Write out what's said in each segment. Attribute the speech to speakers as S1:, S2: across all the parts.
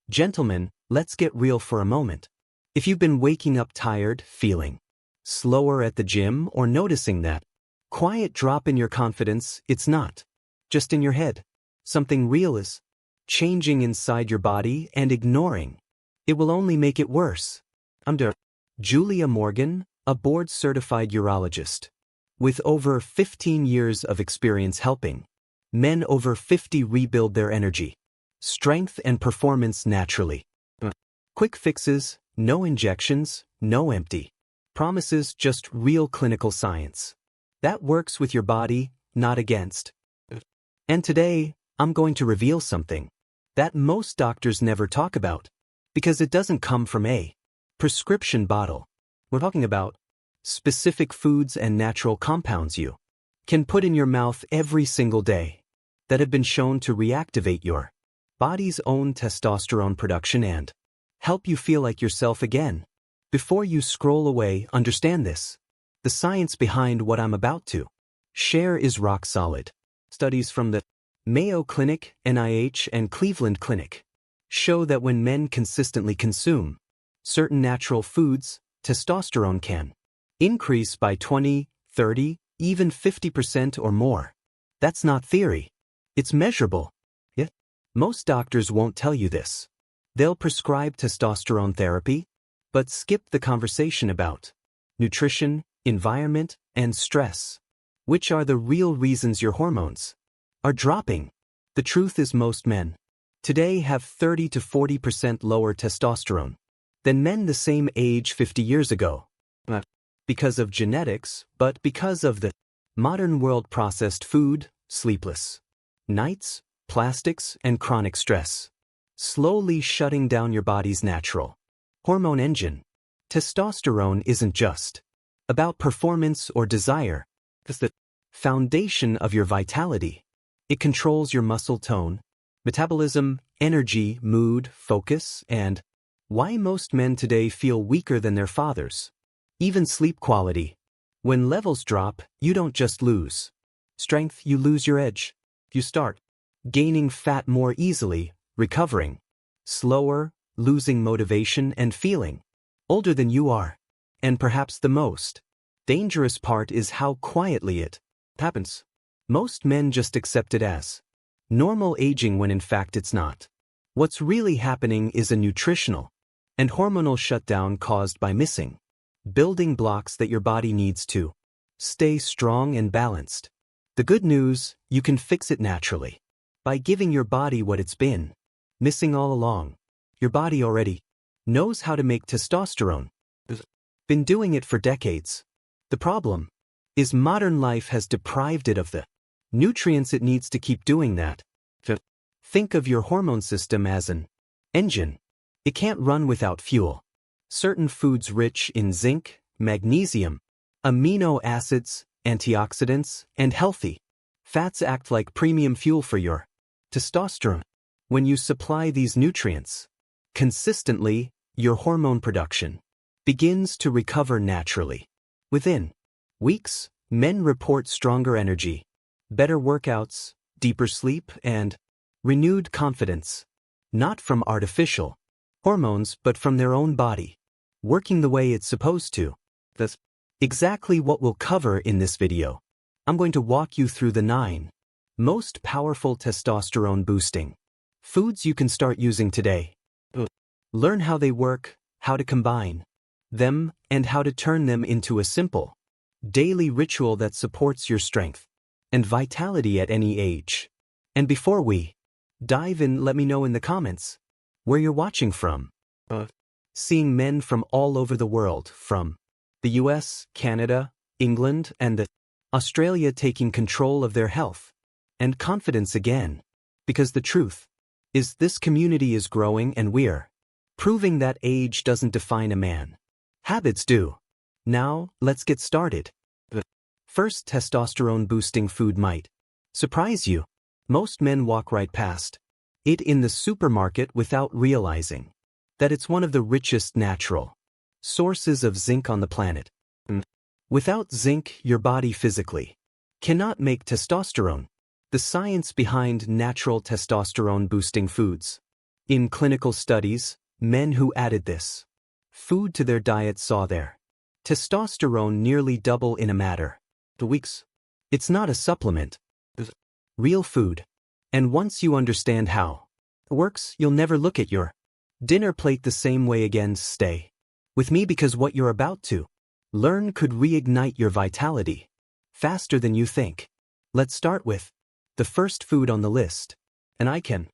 S1: Gentlemen, let's get real for a moment. If you've been waking up tired, feeling slower at the gym, or noticing that quiet drop in your confidence, it's not just in your head. Something real is changing inside your body, and ignoring it will only make it worse. I'm Dr. Julia Morgan, a board-certified urologist with over 15 years of experience helping men over 50 rebuild their energy, strength, and performance naturally. Quick fixes, no injections, no empty promises, just real clinical science that works with your body, not against. And today, I'm going to reveal something that most doctors never talk about, because it doesn't come from a prescription bottle. We're talking about specific foods and natural compounds you can put in your mouth every single day that have been shown to reactivate your body's own testosterone production and help you feel like yourself again. Before you scroll away, understand this. The science behind what I'm about to share is rock solid. Studies from the Mayo Clinic, NIH, and Cleveland Clinic show that when men consistently consume certain natural foods, testosterone can increase by 20, 30, even 50% or more. That's not theory. It's measurable. Yet, most doctors won't tell you this. They'll prescribe testosterone therapy, but skip the conversation about nutrition, environment, and stress, which are the real reasons your hormones are dropping. The truth is, most men today have 30 to 40% lower testosterone than men the same age 50 years ago. Not because of genetics, but because of the modern world: processed food, sleepless nights, plastics, and chronic stress, slowly shutting down your body's natural hormone engine. Testosterone isn't just about performance or desire. It's the foundation of your vitality. It controls your muscle tone, metabolism, energy, mood, focus, and why most men today feel weaker than their fathers. Even sleep quality. When levels drop, you don't just lose strength, you lose your edge. You start gaining fat more easily, recovering slower, losing motivation, and feeling older than you are. And perhaps the most dangerous part is how quietly it happens. Most men just accept it as normal aging when in fact it's not. What's really happening is a nutritional and hormonal shutdown caused by missing building blocks that your body needs to stay strong and balanced. The good news, you can fix it naturally by giving your body what it's been missing all along. Your body already knows how to make testosterone. Been doing it for decades. The problem is modern life has deprived it of the nutrients it needs to keep doing that. Think of your hormone system as an engine. It can't run without fuel. Certain foods rich in zinc, magnesium, amino acids, antioxidants, and healthy fats act like premium fuel for your testosterone. When you supply these nutrients consistently, your hormone production begins to recover naturally. Within weeks, men report stronger energy, better workouts, deeper sleep, and renewed confidence, not from artificial hormones but from their own body working the way it's supposed to. That's exactly what we'll cover in this video. I'm going to walk you through the 9 most powerful testosterone-boosting foods you can start using today. Learn how they work, how to combine them, and how to turn them into a simple daily ritual that supports your strength and vitality at any age. And before we dive in, let me know in the comments where you're watching from. Seeing men from all over the world, from the US, Canada, England, and Australia taking control of their health and confidence again. Because the truth is, this community is growing, and we're proving that age doesn't define a man. Habits do. Now, let's get started. The first testosterone-boosting food might surprise you. Most men walk right past it in the supermarket without realizing that it's one of the richest natural sources of zinc on the planet. Without zinc, your body physically cannot make testosterone. The science behind natural testosterone-boosting foods In clinical studies, men who added this food to their diet saw their testosterone nearly double in a matter of weeks. It's not a supplement. It's real food. And once you understand how it works, you'll never look at your dinner plate the same way again. Stay with me because what you're about to learn could reignite your vitality faster than you think. Let's start with the first food on the list. And I can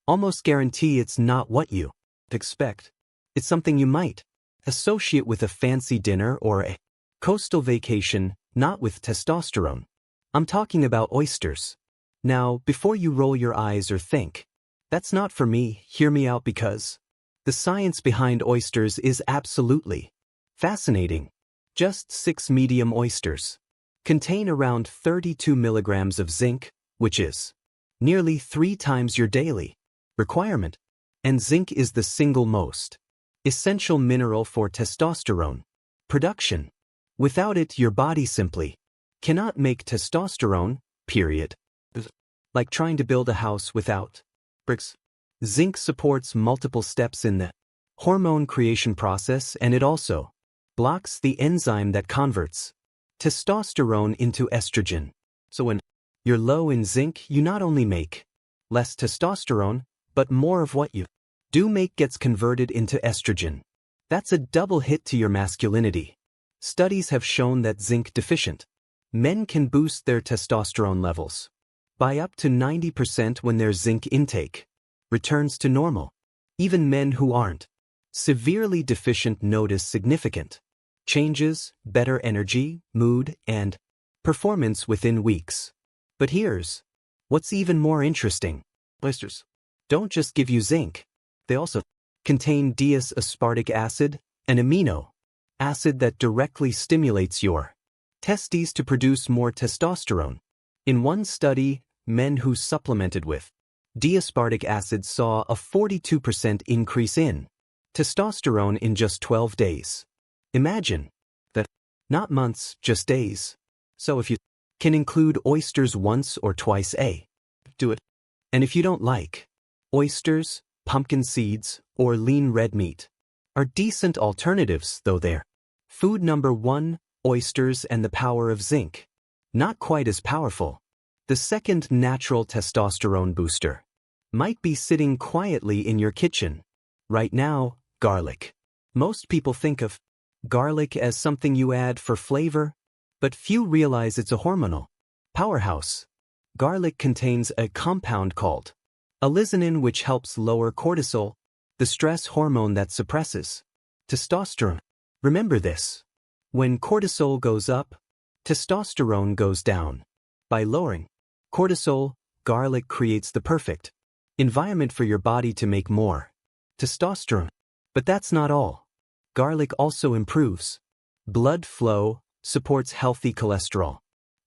S1: almost guarantee it's not what you expect. It's something you might associate with a fancy dinner or a coastal vacation, not with testosterone. I'm talking about oysters. Now, before you roll your eyes or think, that's not for me, hear me out because the science behind oysters is absolutely fascinating. Just 6 medium oysters contain around 32 milligrams of zinc, which is nearly 3 times your daily requirement. And zinc is the single most essential mineral for testosterone production. Without it, your body simply cannot make testosterone, period. Like trying to build a house without bricks. Zinc supports multiple steps in the hormone creation process, and it also blocks the enzyme that converts testosterone into estrogen. So when you're low in zinc, you not only make less testosterone, but more of what you do make gets converted into estrogen. That's a double hit to your masculinity. Studies have shown that zinc-deficient men can boost their testosterone levels by up to 90% when their zinc intake returns to normal. Even men who aren't severely deficient notice significant changes, better energy, mood, and performance within weeks. But here's what's even more interesting. Oysters don't just give you zinc. They also contain D-aspartic acid, an amino acid that directly stimulates your testes to produce more testosterone. In one study, men who supplemented with D-aspartic acid saw a 42% increase in testosterone in just 12 days. Imagine that, not months, just days. So if you can include oysters once or twice a, do it. And if you don't like oysters, pumpkin seeds, or lean red meat are decent alternatives, though they're food number 1, oysters and the power of zinc. Not quite as powerful. The second natural testosterone booster might be sitting quietly in your kitchen. Right now, garlic. Most people think of garlic as something you add for flavor, but few realize it's a hormonal powerhouse. Garlic contains a compound called allicin, which helps lower cortisol, the stress hormone that suppresses testosterone. Remember this. When cortisol goes up, testosterone goes down. By lowering cortisol, garlic creates the perfect environment for your body to make more testosterone. But that's not all. Garlic also improves blood flow, supports healthy cholesterol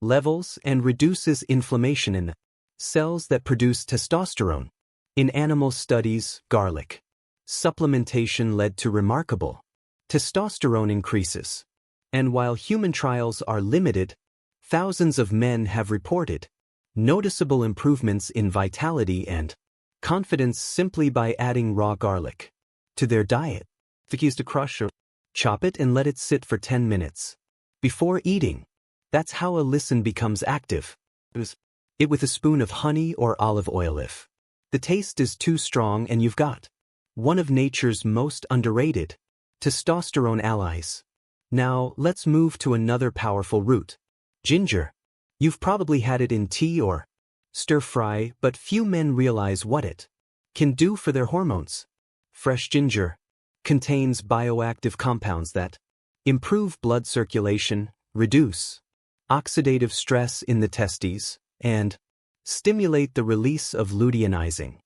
S1: levels, and reduces inflammation in the cells that produce testosterone. In animal studies, garlic supplementation led to remarkable testosterone increases. And while human trials are limited, thousands of men have reported noticeable improvements in vitality and confidence simply by adding raw garlic to their diet. The key is to crush or chop it and let it sit for 10 minutes before eating. That's how allicin becomes active. Use it with a spoon of honey or olive oil if the taste is too strong, and you've got one of nature's most underrated testosterone allies. Now, let's move to another powerful root. Ginger. You've probably had it in tea or stir-fry, but few men realize what it can do for their hormones. Fresh ginger contains bioactive compounds that improve blood circulation, reduce oxidative stress in the testes, and stimulate the release of luteinizing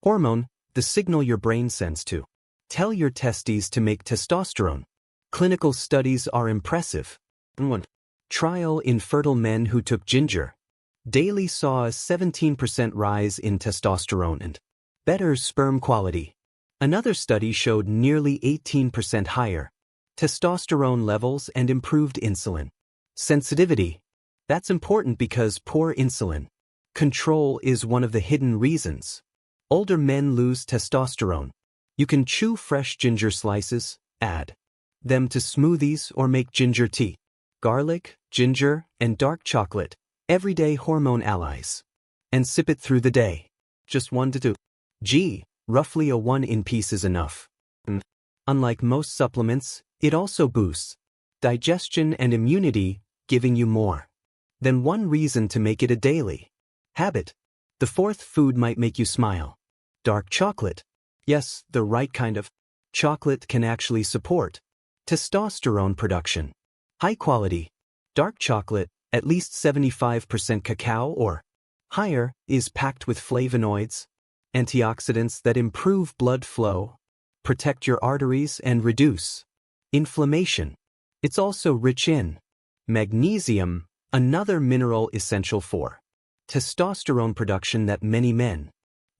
S1: hormone, the signal your brain sends to tell your testes to make testosterone. Clinical studies are impressive. One trial in fertile men who took ginger daily saw a 17% rise in testosterone and better sperm quality. Another study showed nearly 18% higher testosterone levels and improved insulin sensitivity. That's important because poor insulin control is one of the hidden reasons Older men lose testosterone. You can chew fresh ginger slices, add them to smoothies or make ginger tea. Garlic, ginger, and dark chocolate, everyday hormone allies. And sip it through the day. Just 1 to 2 g, roughly a 1 in piece is enough. Unlike most supplements, it also boosts digestion and immunity, giving you more than one reason to make it a daily habit. The fourth food might make you smile. Dark chocolate. Yes, the right kind of chocolate can actually support testosterone production. High quality dark chocolate, at least 75% cacao or higher, is packed with flavonoids, antioxidants that improve blood flow, protect your arteries, and reduce inflammation. It's also rich in magnesium, another mineral essential for testosterone production that many men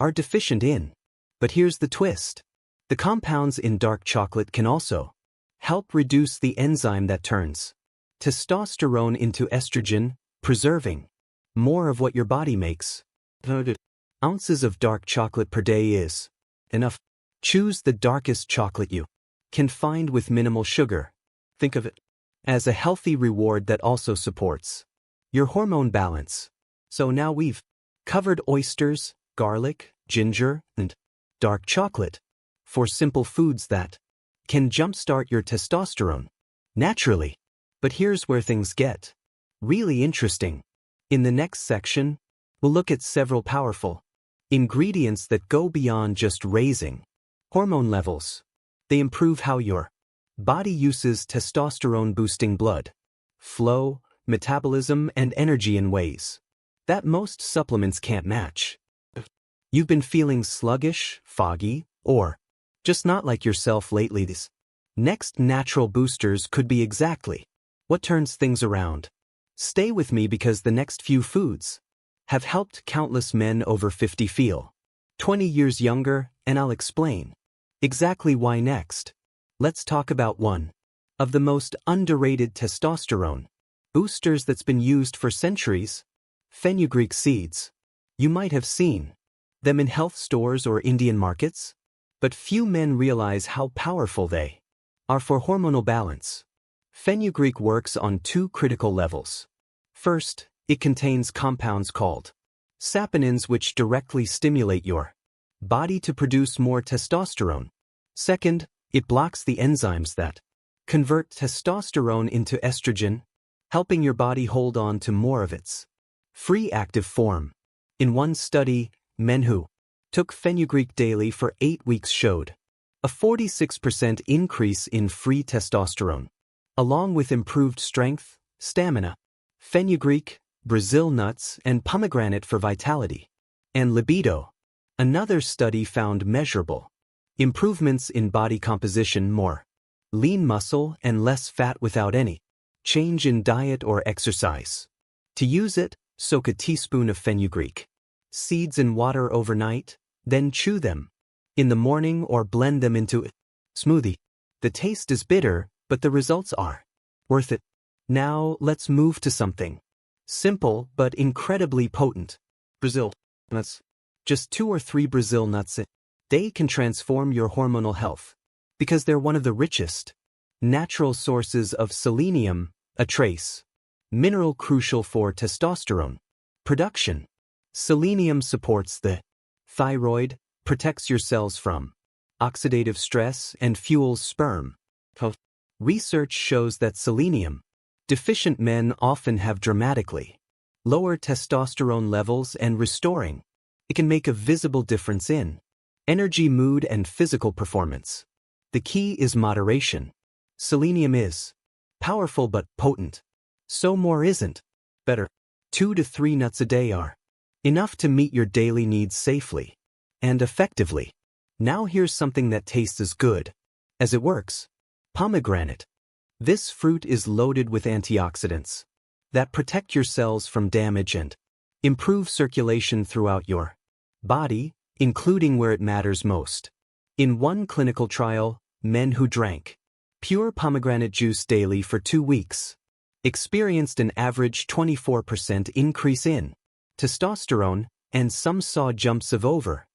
S1: are deficient in. But here's the twist. The compounds in dark chocolate can also help reduce the enzyme that turns testosterone into estrogen, preserving more of what your body makes. Ounces of dark chocolate per day is enough. Choose the darkest chocolate you can find with minimal sugar. Think of it as a healthy reward that also supports your hormone balance. So now we've covered oysters, garlic, ginger, and dark chocolate. 4 simple foods that can jumpstart your testosterone naturally. But here's where things get really interesting. In the next section, we'll look at several powerful ingredients that go beyond just raising hormone levels. They improve how your body uses testosterone-boosting blood flow, metabolism, and energy in ways that most supplements can't match. You've been feeling sluggish, foggy, or just not like yourself lately. These next natural boosters could be exactly what turns things around. Stay with me because the next few foods have helped countless men over 50 feel 20 years younger, and I'll explain exactly why next. Let's talk about one of the most underrated testosterone boosters that's been used for centuries: fenugreek seeds. You might have seen them in health stores or Indian markets, but few men realize how powerful they are for hormonal balance. Fenugreek works on 2 critical levels. First, it contains compounds called saponins which directly stimulate your body to produce more testosterone. Second, it blocks the enzymes that convert testosterone into estrogen, helping your body hold on to more of its free active form. In one study, men who took fenugreek daily for 8 weeks showed a 46% increase in free testosterone, along with improved strength, stamina. Fenugreek, Brazil nuts, and pomegranate for vitality and libido. Another study found measurable improvements in body composition, more lean muscle, and less fat without any change in diet or exercise. To use it, soak a teaspoon of fenugreek seeds in water overnight, then chew them in the morning or blend them into a smoothie. The taste is bitter, but the results are worth it. Now let's move to something simple but incredibly potent: Brazil nuts. Just 2 or 3 Brazil nuts a day can transform your hormonal health because they're one of the richest natural sources of selenium, a trace mineral crucial for testosterone production. Selenium supports the thyroid, protects your cells from oxidative stress, and fuels sperm health. Research shows that selenium deficient men often have dramatically lower testosterone levels, and restoring it can make a visible difference in energy, mood, and physical performance. The key is moderation. Selenium is powerful but potent, so more isn't better. 2 to 3 nuts a day are enough to meet your daily needs safely and effectively. Now here's something that tastes as good as it works: pomegranate. This fruit is loaded with antioxidants that protect your cells from damage and improve circulation throughout your body, including where it matters most. In one clinical trial, men who drank pure pomegranate juice daily for 2 weeks experienced an average 24% increase in testosterone, and some saw jumps of over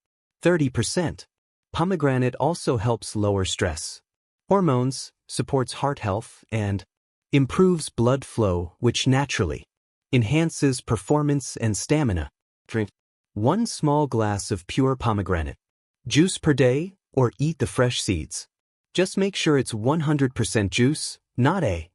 S1: 30%. Pomegranate also helps lower stress. Hormones, supports heart health, and improves blood flow, which naturally enhances performance and stamina. Drink 1 small glass of pure pomegranate juice per day, or eat the fresh seeds. Just make sure it's 100% juice, not a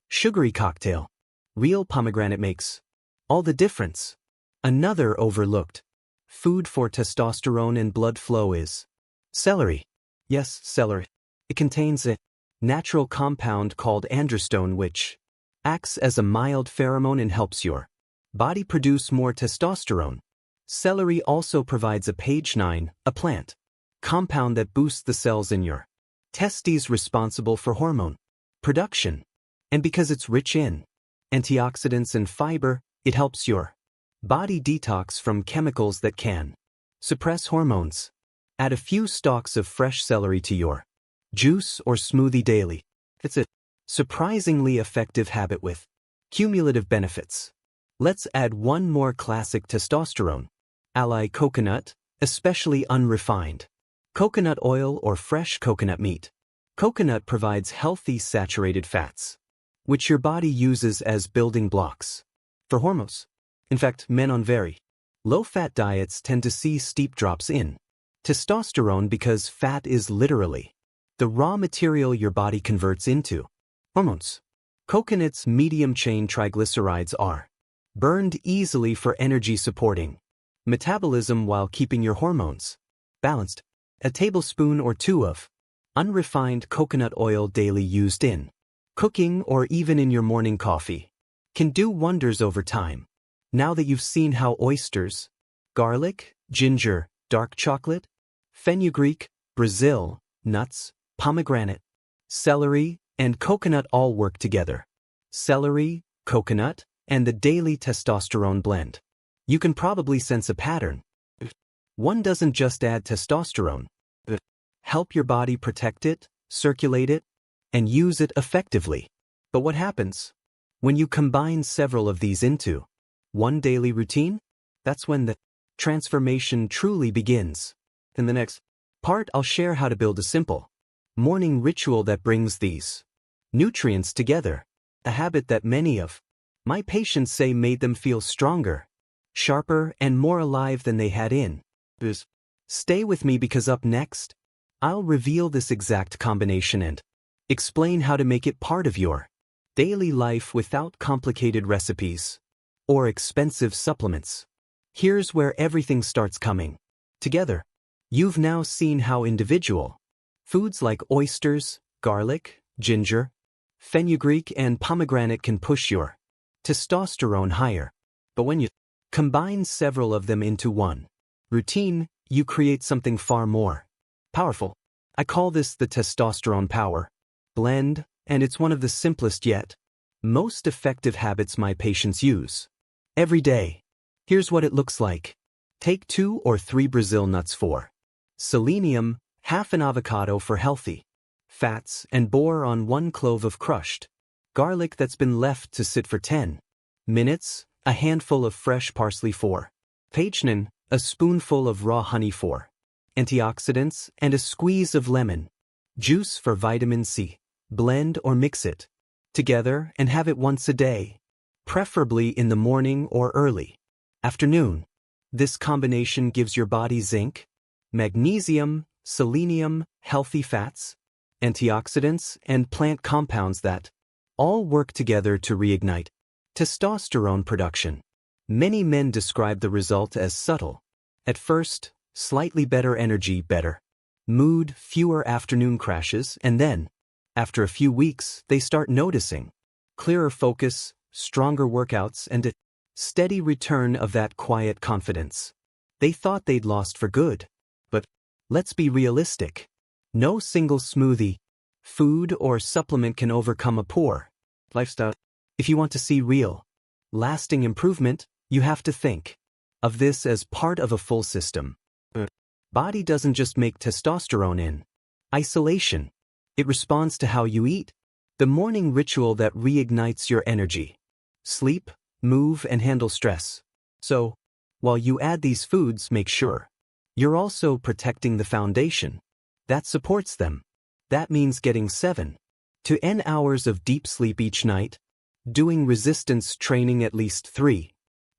S1: sugary cocktail. Real pomegranate makes all the difference. Another overlooked food for testosterone and blood flow is celery. Yes, celery. It contains a natural compound called androstone, which acts as a mild pheromone and helps your body produce more testosterone. Celery also provides a page-9, a plant compound that boosts the cells in your testes responsible for hormone production. And because it's rich in antioxidants and fiber, it helps your body detox from chemicals that can suppress hormones. Add a few stalks of fresh celery to your juice or smoothie daily. It's a surprisingly effective habit with cumulative benefits. Let's add one more classic testosterone ally: coconut, especially unrefined coconut oil or fresh coconut meat. Coconut provides healthy saturated fats, which your body uses as building blocks for hormones. In fact, men on very low-fat diets tend to see steep drops in testosterone because fat is literally the raw material your body converts into hormones. Coconut's medium-chain triglycerides are burned easily for energy-supporting metabolism while keeping your hormones balanced. A tablespoon or 2 of unrefined coconut oil daily used in cooking or even in your morning coffee can do wonders over time. Now that you've seen how oysters, garlic, ginger, dark chocolate, fenugreek, Brazil, nuts, pomegranate, celery, and coconut all work together, celery, coconut, and the daily testosterone blend, you can probably sense a pattern. One doesn't just add testosterone, but help your body protect it, circulate it, and use it effectively. But what happens when you combine several of these into one daily routine? That's when the transformation truly begins. In the next part, I'll share how to build a simple morning ritual that brings these nutrients together, a habit that many of my patients say made them feel stronger, sharper, and more alive than they had in. Stay with me, because up next, I'll reveal this exact combination and explain how to make it part of your daily life without complicated recipes or expensive supplements. Here's where everything starts coming together. You've now seen how individual foods like oysters, garlic, ginger, fenugreek, and pomegranate can push your testosterone higher. But when you combine several of them into one routine, you create something far more powerful. I call this the testosterone power blend, and it's one of the simplest yet most effective habits my patients use every day. Here's what it looks like. Take 2 or 3 Brazil nuts for selenium, half an avocado for healthy fats, and bore on 1 clove of crushed garlic that's been left to sit for 10 minutes, a handful of fresh parsley for pagnin, a spoonful of raw honey for antioxidants, and a squeeze of lemon juice for vitamin C. Blend or mix it together and have it once a day, preferably in the morning or early afternoon. This combination gives your body zinc, magnesium, selenium, healthy fats, antioxidants, and plant compounds that all work together to reignite testosterone production. Many men describe the result as subtle. At first, slightly better energy, better mood, fewer afternoon crashes, and then, after a few weeks, they start noticing clearer focus, stronger workouts, and a steady return of that quiet confidence they thought they'd lost for good. But let's be realistic. No single smoothie, food, or supplement can overcome a poor lifestyle. If you want to see real, lasting improvement, you have to think of this as part of a full system. Body doesn't just make testosterone in isolation. It responds to how you eat, the morning ritual that reignites your energy, sleep, move, and handle stress. So, while you add these foods, make sure You're also protecting the foundation that supports them. That means getting 7 to 10 hours of deep sleep each night, doing resistance training at least 3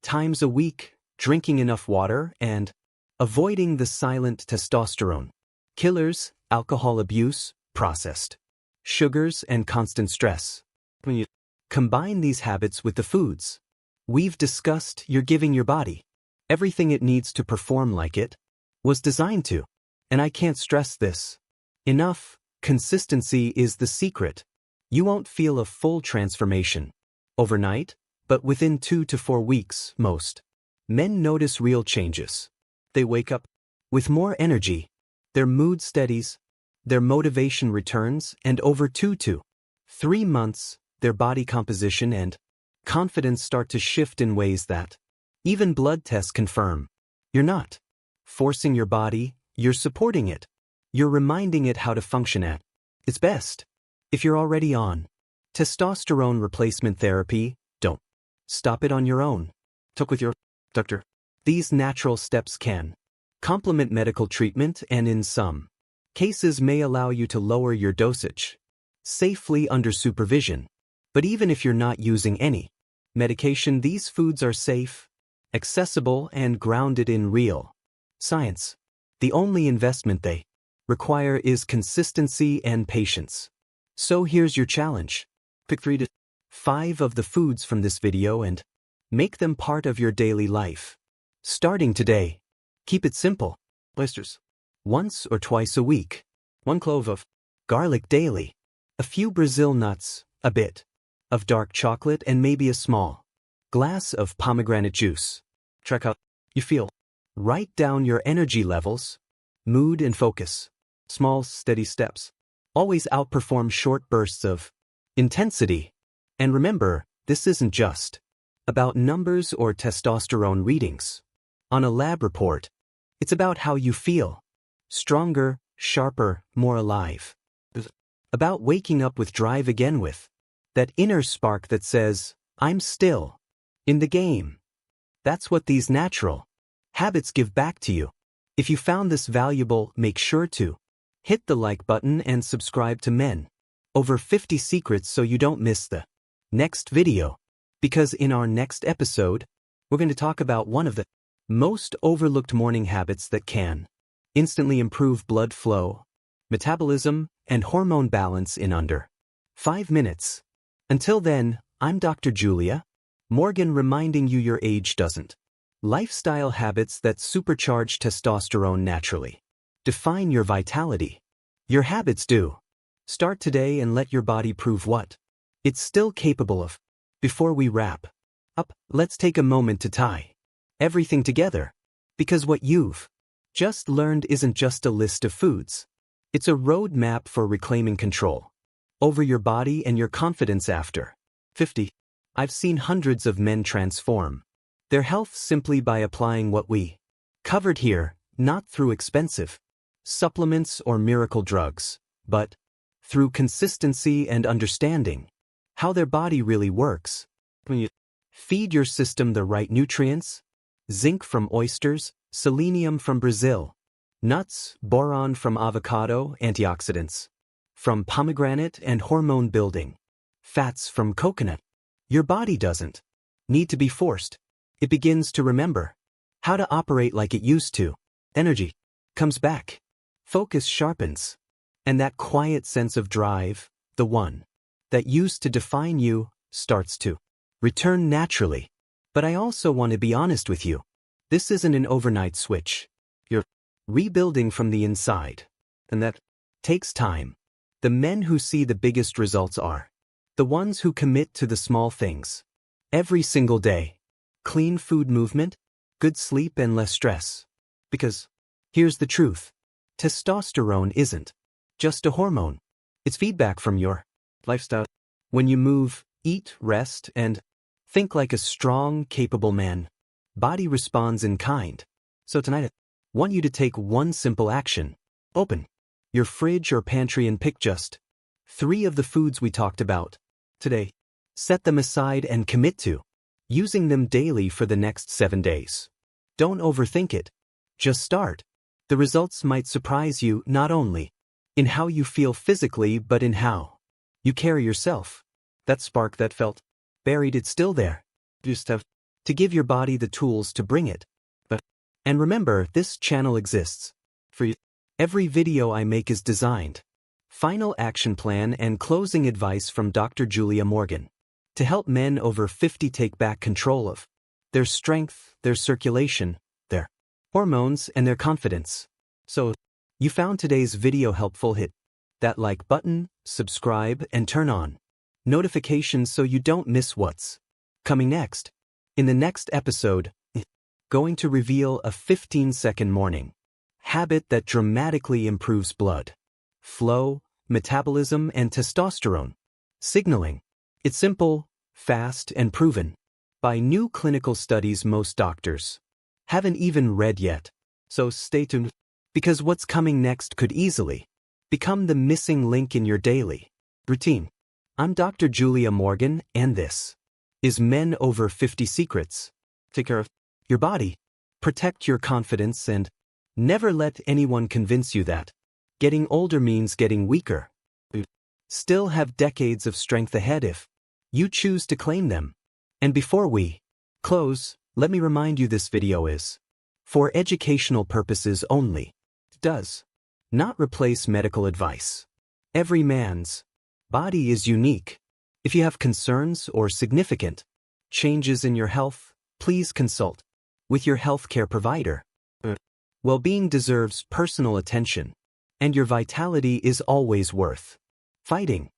S1: times a week, drinking enough water, and avoiding the silent testosterone killers, alcohol abuse, processed sugars, and constant stress. When you combine these habits with the foods we've discussed, you're giving your body everything it needs to perform like it was designed to. And I can't stress this enough, consistency is the secret. You won't feel a full transformation overnight, but within 2 to 4 weeks, most men notice real changes. They wake up with more energy, their mood steadies, their motivation returns, and over 2 to 3 months, their body composition and confidence start to shift in ways that even blood tests confirm. You're not forcing your body, you're supporting it. You're reminding it how to function at its best. If you're already on testosterone replacement therapy, don't stop it on your own. Talk with your doctor. These natural steps can complement medical treatment and in some cases may allow you to lower your dosage safely under supervision. But even if you're not using any medication, these foods are safe, accessible, and grounded in real science. The only investment they require is consistency and patience. So here's your challenge. Pick 3 to 5 of the foods from this video and make them part of your daily life. Starting today, keep it simple. Oysters once or twice a week. 1 clove of garlic daily. A few Brazil nuts, a bit of dark chocolate, and maybe a small glass of pomegranate juice. Track how you feel. Write down your energy levels, mood, and focus. Small, steady steps always outperform short bursts of intensity. And remember, this isn't just about numbers or testosterone readings on a lab report. It's about how you feel. Stronger, sharper, more alive. About waking up with drive again, with that inner spark that says, I'm still in the game. That's what these natural habits give back to you. If you found this valuable, make sure to hit the like button and subscribe to Men Over 50 Secrets so you don't miss the next video. Because in our next episode, we're going to talk about one of the most overlooked morning habits that can instantly improve blood flow, metabolism, and hormone balance in under 5 minutes. Until then, I'm Dr. Julia Morgan, reminding you your age doesn't. Lifestyle habits that supercharge testosterone naturally define your vitality. Your habits do. Start today and let your body prove what it's still capable of. Before we wrap up, let's take a moment to tie everything together. Because what you've just learned isn't just a list of foods. It's a roadmap for reclaiming control over your body and your confidence after 50. I've seen hundreds of men transform their health simply by applying what we covered here, not through expensive supplements or miracle drugs, but through consistency and understanding how their body really works. When you feed your system the right nutrients, zinc from oysters, selenium from Brazil nuts, boron from avocado, antioxidants from pomegranate, and hormone-building fats from coconut, your body doesn't need to be forced. It begins to remember how to operate like it used to. Energy comes back, focus sharpens, and that quiet sense of drive, the one that used to define you, starts to return naturally. But I also want to be honest with you. This isn't an overnight switch. You're rebuilding from the inside, and that takes time. The men who see the biggest results are the ones who commit to the small things every single day. Clean food movement, good sleep, and less stress. Because here's the truth. Testosterone isn't just a hormone. It's feedback from your lifestyle. When you move, eat, rest, and think like a strong, capable man, body responds in kind. So tonight, I want you to take one simple action. Open your fridge or pantry and pick just 3 of the foods we talked about today. Set them aside and commit to using them daily for the next 7 days. Don't overthink it. Just start. The results might surprise you not only in how you feel physically but in how you carry yourself. That spark that felt buried, it's still there. You just have to give your body the tools to bring it. And remember, this channel exists for you. Every video I make is designed. Final action plan and closing advice from Dr. Julia Morgan to help men over 50 take back control of their strength, their circulation, their hormones, and their confidence. So, you found today's video helpful? Hit that like button, subscribe, and turn on notifications so you don't miss what's coming next. In the next episode, going to reveal a 15-second morning habit that dramatically improves blood flow, metabolism, and testosterone signaling. It's simple, fast, and proven by new clinical studies most doctors haven't even read yet. So stay tuned, because what's coming next could easily become the missing link in your daily routine. I'm Dr. Julia Morgan, and this is Men Over 50 Secrets. Take care of your body, protect your confidence, and never let anyone convince you that getting older means getting weaker. You still have decades of strength ahead if you choose to claim them. And before we close, let me remind you this video is for educational purposes only. It does not replace medical advice. Every man's body is unique. If you have concerns or significant changes in your health, please consult with your healthcare provider. Well-being deserves personal attention, and your vitality is always worth fighting.